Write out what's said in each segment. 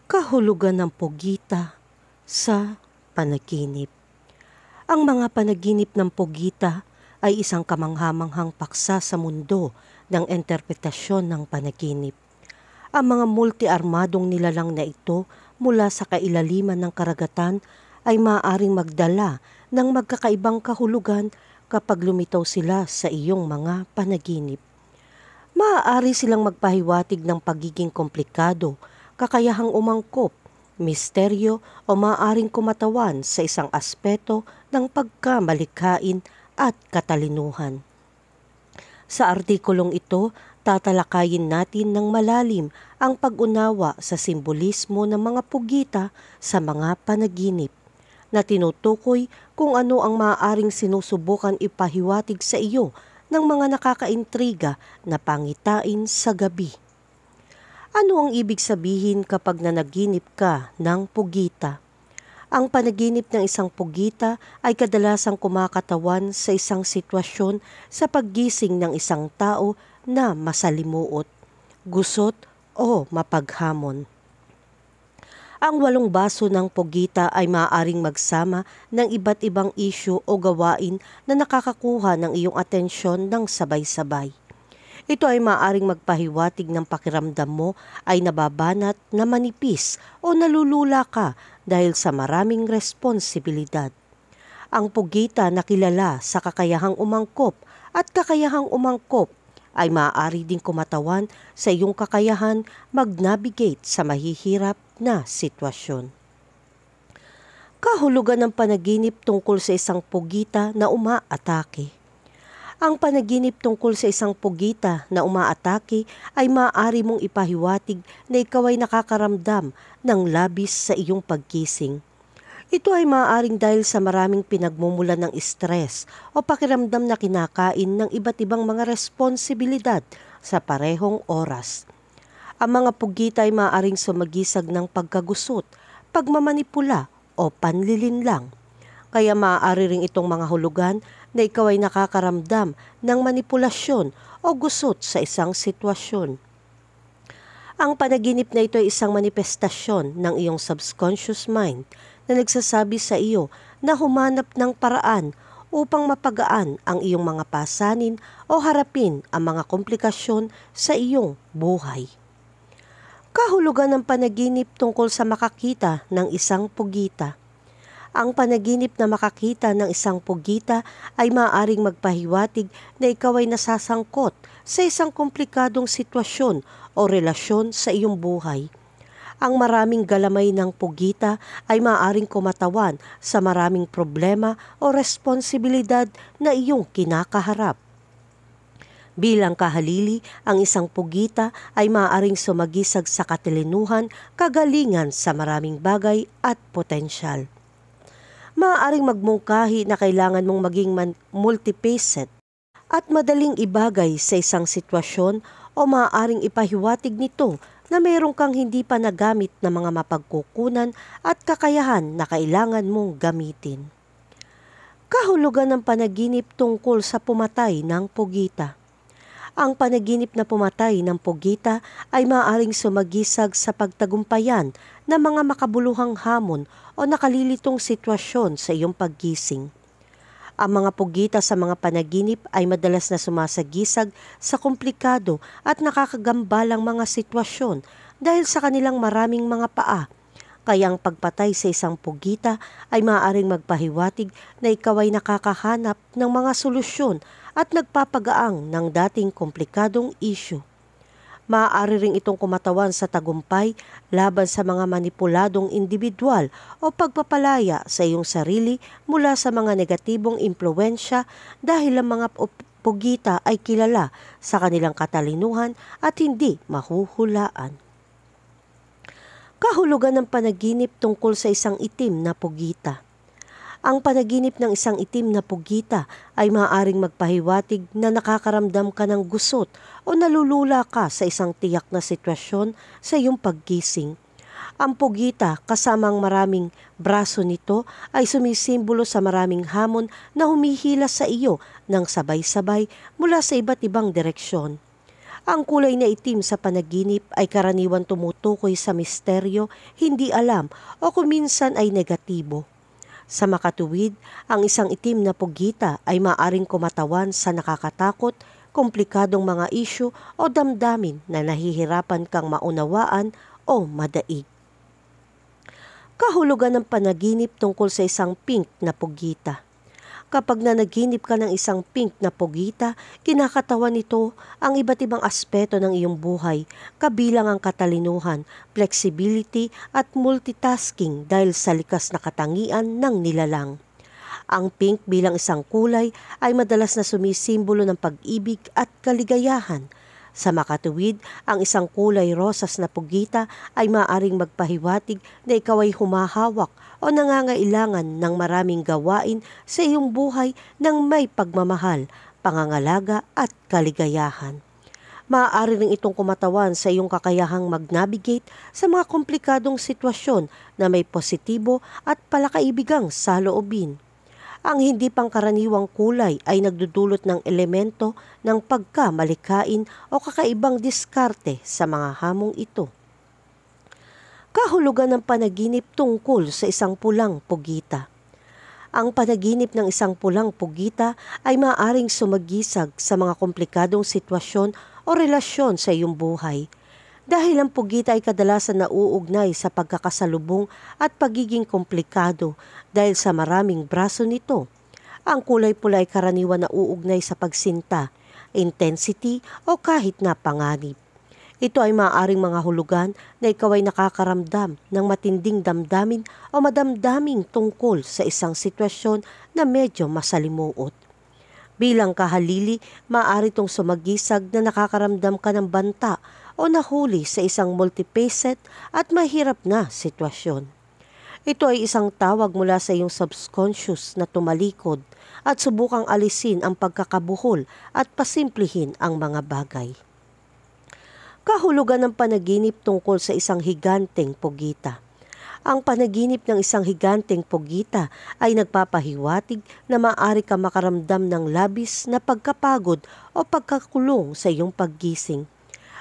Kahulugan ng pugita sa panaginip. Ang mga panaginip ng pugita ay isang kamanghamanghang paksa sa mundo ng interpretasyon ng panaginip. Ang mga multi-armadong nilalang na ito mula sa kailaliman ng karagatan ay maaaring magdala ng magkakaibang kahulugan kapag lumitaw sila sa iyong mga panaginip. Maaari silang magpahiwatig ng pagiging komplikado, kakayahang umangkop, misteryo o maaaring kumatawan sa isang aspeto ng pagkamalikhain at katalinuhan. Sa artikulong ito, tatalakayin natin ng malalim ang pag-unawa sa simbolismo ng mga pugita sa mga panaginip, na tinutukoy kung ano ang maaaring sinusubukan ipahiwatig sa iyo ng mga nakakaintriga na pangitain sa gabi. Ano ang ibig sabihin kapag nanaginip ka ng pugita? Ang panaginip ng isang pugita ay kadalasang kumakatawan sa isang sitwasyon sa paggising ng isang tao na masalimuot, gusot o mapaghamon. Ang 8 baso ng pugita ay maaaring magsama ng iba't ibang isyu o gawain na nakakakuha ng iyong atensyon ng sabay-sabay. Ito ay maaaring magpahiwatig ng pakiramdam mo ay nababanat na manipis o nalulula ka dahil sa maraming responsibilidad. Ang pugita na kilala sa kakayahang umangkop at kakayahang umangkop ay maaari ding kumatawan sa iyong kakayahan mag-navigate sa mahihirap na sitwasyon. Kahulugan ng panaginip tungkol sa isang pugita na umaatake. Ang panaginip tungkol sa isang pugita na umaatake ay maaari mong ipahiwatig na ikaw ay nakakaramdam ng labis sa iyong pagkising. Ito ay maaaring dahil sa maraming pinagmumulan ng stress o pakiramdam na kinakain ng iba't ibang mga responsibilidad sa parehong oras. Ang mga pugita ay maaaring sumagisag ng pagkagusot, pagmamanipula o panlilinlang. Kaya maaari ring itong mga hulugan na ikaw ay nakakaramdam ng manipulasyon o gusot sa isang sitwasyon. Ang panaginip na ito ay isang manifestasyon ng iyong subconscious mind na nagsasabi sa iyo na humanap ng paraan upang mapagaan ang iyong mga pasanin o harapin ang mga komplikasyon sa iyong buhay. Kahulugan ng panaginip tungkol sa makakita ng isang pugita. Ang panaginip na makakita ng isang pugita ay maaaring magpahiwatig na ikaw ay nasasangkot sa isang komplikadong sitwasyon o relasyon sa iyong buhay. Ang maraming galamay ng pugita ay maaaring kumatawan sa maraming problema o responsibilidad na iyong kinakaharap. Bilang kahalili, ang isang pugita ay maaaring sumagisag sa katalinuhan, kagalingan sa maraming bagay at potensyal. Maaaring magmungkahi na kailangan mong maging multifaceted at madaling ibagay sa isang sitwasyon o maaaring ipahiwatig nito na mayroon kang hindi pa nagamit na mga mapagkukunan at kakayahan na kailangan mong gamitin. Kahulugan ng panaginip tungkol sa pumatay ng pugita. Ang panaginip na pumatay ng pugita ay maaaring sumagisag sa pagtagumpayan ng mga makabuluhang hamon o nakalilitong sitwasyon sa iyong paggising. Ang mga pugita sa mga panaginip ay madalas na sumasagisag sa komplikado at nakakagambalang mga sitwasyon dahil sa kanilang maraming mga paa. Kaya ang pagpatay sa isang pugita ay maaaring magpahiwatig na ikaw ay nakakahanap ng mga solusyon at nagpapagaang ng dating komplikadong issue. Maaari ring itong kumatawan sa tagumpay laban sa mga manipuladong individual o pagpapalaya sa iyong sarili mula sa mga negatibong impluwensya dahil ang mga pugita ay kilala sa kanilang katalinuhan at hindi mahuhulaan. Kahulugan ng panaginip tungkol sa isang itim na pugita. Ang panaginip ng isang itim na pugita ay maaaring magpahiwatig na nakakaramdam ka ng gusot o nalulula ka sa isang tiyak na sitwasyon sa iyong paggising. Ang pugita kasama ang maraming braso nito ay sumisimbolo sa maraming hamon na humihila sa iyo ng sabay-sabay mula sa iba't ibang direksyon. Ang kulay na itim sa panaginip ay karaniwan tumutukoy sa misteryo, hindi alam o kuminsan ay negatibo. Sa makatuwid, ang isang itim na pugita ay maaring kumatawan sa nakakatakot, komplikadong mga isyu o damdamin na nahihirapan kang maunawaan o madaig. Kahulugan ng panaginip tungkol sa isang pink na pugita. Kapag nanaginip ka ng isang pink na pugita, kinakatawan nito ang iba't ibang aspeto ng iyong buhay, kabilang ang katalinuhan, flexibility at multitasking dahil sa likas na katangian ng nilalang. Ang pink bilang isang kulay ay madalas na sumisimbolo ng pag-ibig at kaligayahan. Sa makatuwid, ang isang kulay rosas na pugita ay maaaring magpahiwatig na ikaw ay humahawak o nangangailangan ng maraming gawain sa iyong buhay ng may pagmamahal, pangangalaga at kaligayahan. Maaari rin itong kumatawan sa iyong kakayahang mag-navigate sa mga komplikadong sitwasyon na may positibo at palakaibigang saloobin. Ang hindi pangkaraniwang kulay ay nagdudulot ng elemento ng pagkamalikain o kakaibang diskarte sa mga hamong ito. Kahulugan ng panaginip tungkol sa isang pulang pugita. Ang panaginip ng isang pulang pugita ay maaaring sumagisag sa mga komplikadong sitwasyon o relasyon sa iyong buhay. Dahil ang pugita ay kadalasan nauugnay sa pagkakasalubong at pagiging komplikado dahil sa maraming braso nito. Ang kulay pula ay karaniwan nauugnay sa pagsinta, intensity o kahit na panganib. Ito ay maaaring mga hulugan na ikaw ay nakakaramdam ng matinding damdamin o madamdaming tungkol sa isang sitwasyon na medyo masalimuot. Bilang kahalili, maaari itong sumagisag na nakakaramdam ka ng banta o nahuli sa isang multifaceted at mahirap na sitwasyon. Ito ay isang tawag mula sa iyong subconscious na tumalikod at subukang alisin ang pagkakabuhol at pasimplihin ang mga bagay. Kahulugan ng panaginip tungkol sa isang higanteng pugita. Ang panaginip ng isang higanteng pugita ay nagpapahiwatig na maaari ka makaramdam ng labis na pagkapagod o pagkakulong sa iyong paggising.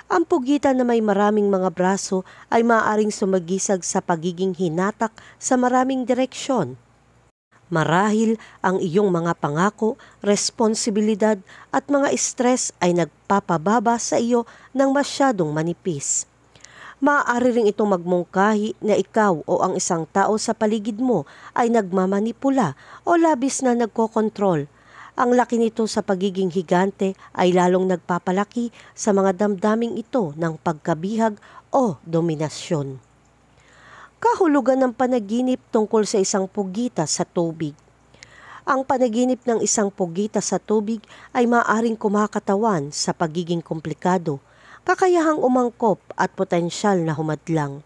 Ang pugita na may maraming mga braso ay maaaring sumagisag sa pagiging hinatak sa maraming direksyon. Marahil ang iyong mga pangako, responsibilidad at mga stress ay nagpapababa sa iyo ng masyadong manipis. Maaari rin itong magmungkahi na ikaw o ang isang tao sa paligid mo ay nagmamanipula o labis na nagkokontrol. Ang laki nito sa pagiging higante ay lalong nagpapalaki sa mga damdaming ito ng pagkabihag o dominasyon. Kahulugan ng panaginip tungkol sa isang pugita sa tubig. Ang panaginip ng isang pugita sa tubig ay maaaring kumakatawan sa pagiging komplikado, kakayahang umangkop at potensyal na humadlang.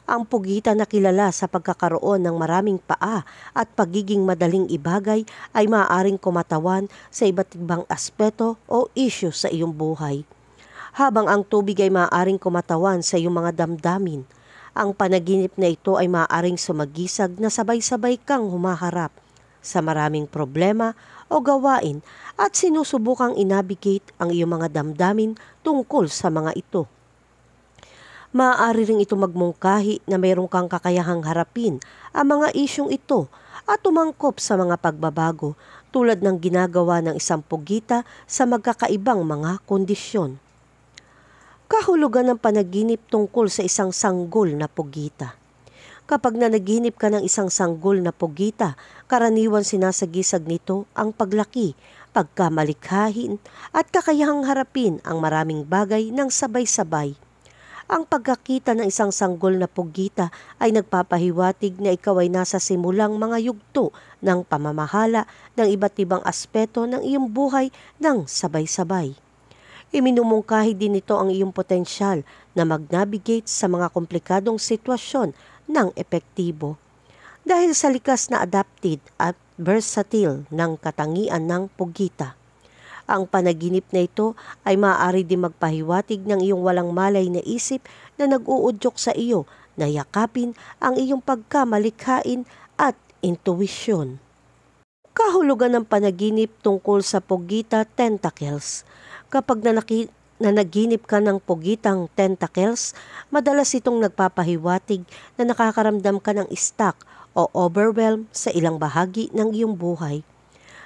Ang pugita na kilala sa pagkakaroon ng maraming paa at pagiging madaling ibagay ay maaaring kumatawan sa iba't ibang aspeto o issue sa iyong buhay. Habang ang tubig ay maaaring kumatawan sa iyong mga damdamin, ang panaginip na ito ay maaaring sumagisag na sabay-sabay kang humaharap sa maraming problema o gawain at sinusubukang inabigate ang iyong mga damdamin tungkol sa mga ito. Maaari rin ito magmungkahi na mayroon kang kakayahang harapin ang mga isyong ito at umangkop sa mga pagbabago tulad ng ginagawa ng isang pugita sa magkakaibang mga kondisyon. Kahulugan ng panaginip tungkol sa isang sanggol na pugita. Kapag nanaginip ka ng isang sanggol na pugita, karaniwan sinasagisag nito ang paglaki, pagkamalikhain at kakayahang harapin ang maraming bagay ng sabay-sabay. Ang pagkakita ng isang sanggol na pugita ay nagpapahiwatig na ikaw ay nasa simulang mga yugto ng pamamahala ng iba't ibang aspeto ng iyong buhay ng sabay-sabay. Iminumungkahi din nito ang iyong potensyal na mag-navigate sa mga komplikadong sitwasyon ng epektibo. Dahil sa likas na adapted at versatile ng katangian ng pugita. Ang panaginip na ito ay maaari din magpahiwatig ng iyong walang malay na isip na nag-uudyok sa iyo na yakapin ang iyong pagkamalikhain at intuwisyon. Kahulugan ng panaginip tungkol sa pugita tentacles. Kapag nanaginip ka ng pugitang tentacles, madalas itong nagpapahiwatig na nakakaramdam ka ng stuck o overwhelm sa ilang bahagi ng iyong buhay.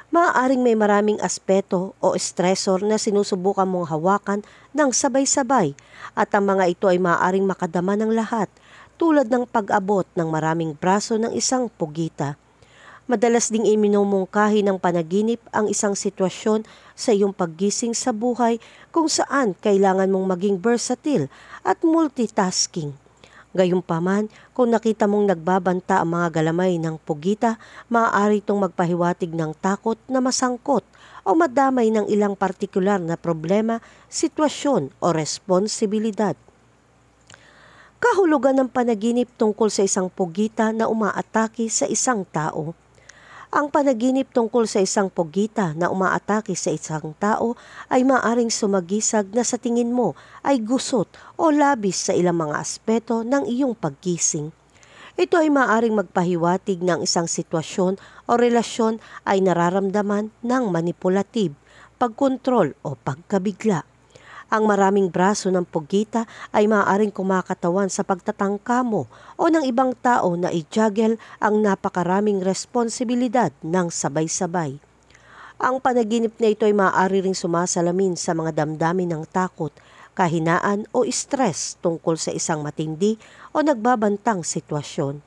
Maaaring may maraming aspeto o stressor na sinusubukan mong hawakan ng sabay-sabay at ang mga ito ay maaaring makadama ng lahat, tulad ng pag-abot ng maraming braso ng isang pugita. Madalas ding iminumungkahi ng panaginip ang isang sitwasyon sa iyong paggising sa buhay kung saan kailangan mong maging versatile at multitasking. Gayunpaman, kung nakita mong nagbabanta ang mga galamay ng pugita, maaari itong magpahiwatig ng takot na masangkot o madamay ng ilang partikular na problema, sitwasyon o responsibilidad. Kahulugan ng panaginip tungkol sa isang pugita na umaatake sa isang tao. Ang panaginip tungkol sa isang pugita na umaatake sa isang tao ay maaaring sumagisag na sa tingin mo ay gusot o labis sa ilang mga aspeto ng iyong paggising. Ito ay maaaring magpahiwatig ng isang sitwasyon o relasyon ay nararamdaman ng manipulative, pagkontrol o pagkabigla. Ang maraming braso ng pugita ay maaaring kumakatawan sa pagtatangka mo o ng ibang tao na i-juggle ang napakaraming responsibilidad ng sabay-sabay. Ang panaginip na ito ay maaari ring sumasalamin sa mga damdamin ng takot, kahinaan o stress tungkol sa isang matindi o nagbabantang sitwasyon.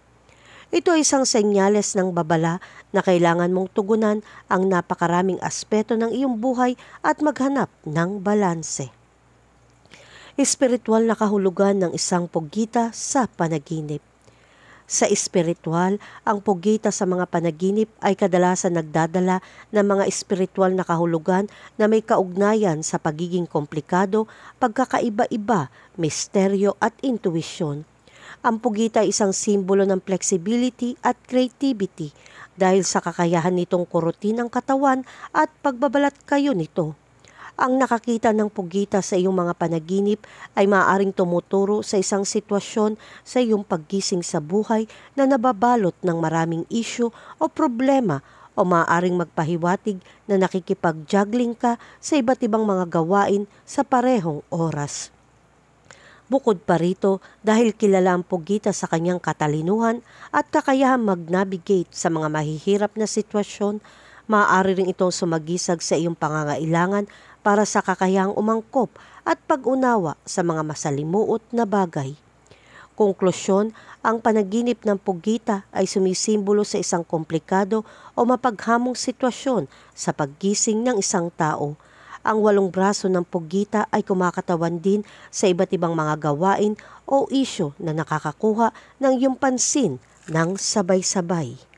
Ito ay isang senyales ng babala na kailangan mong tugunan ang napakaraming aspeto ng iyong buhay at maghanap ng balanse. Espiritual na kahulugan ng isang pugita sa panaginip. Sa espiritual, ang pugita sa mga panaginip ay kadalasan nagdadala ng mga espiritual na kahulugan na may kaugnayan sa pagiging komplikado, pagkakaiba-iba, misteryo at intuwisyon. Ang pugita ay isang simbolo ng flexibility at creativity dahil sa kakayahan nitong kurutin ang katawan at pagbabalat kayo nito. Ang nakakita ng pugita sa iyong mga panaginip ay maaaring tumuturo sa isang sitwasyon sa iyong paggising sa buhay na nababalot ng maraming issue o problema o maaaring magpahiwatig na nakikipag-juggling ka sa iba't ibang mga gawain sa parehong oras. Bukod pa rito, dahil kilala ang pugita sa kanyang katalinuhan at kakayahang mag-navigate sa mga mahihirap na sitwasyon, maaari rin itong sumagisag sa iyong pangangailangan para sa kakayahang umangkop at pag-unawa sa mga masalimuot na bagay. Konklusyon, ang panaginip ng pugita ay sumisimbolo sa isang komplikado o mapaghamong sitwasyon sa paggising ng isang tao. Ang 8 braso ng pugita ay kumakatawan din sa iba't ibang mga gawain o isyu na nakakakuha ng iyong pansin ng sabay-sabay.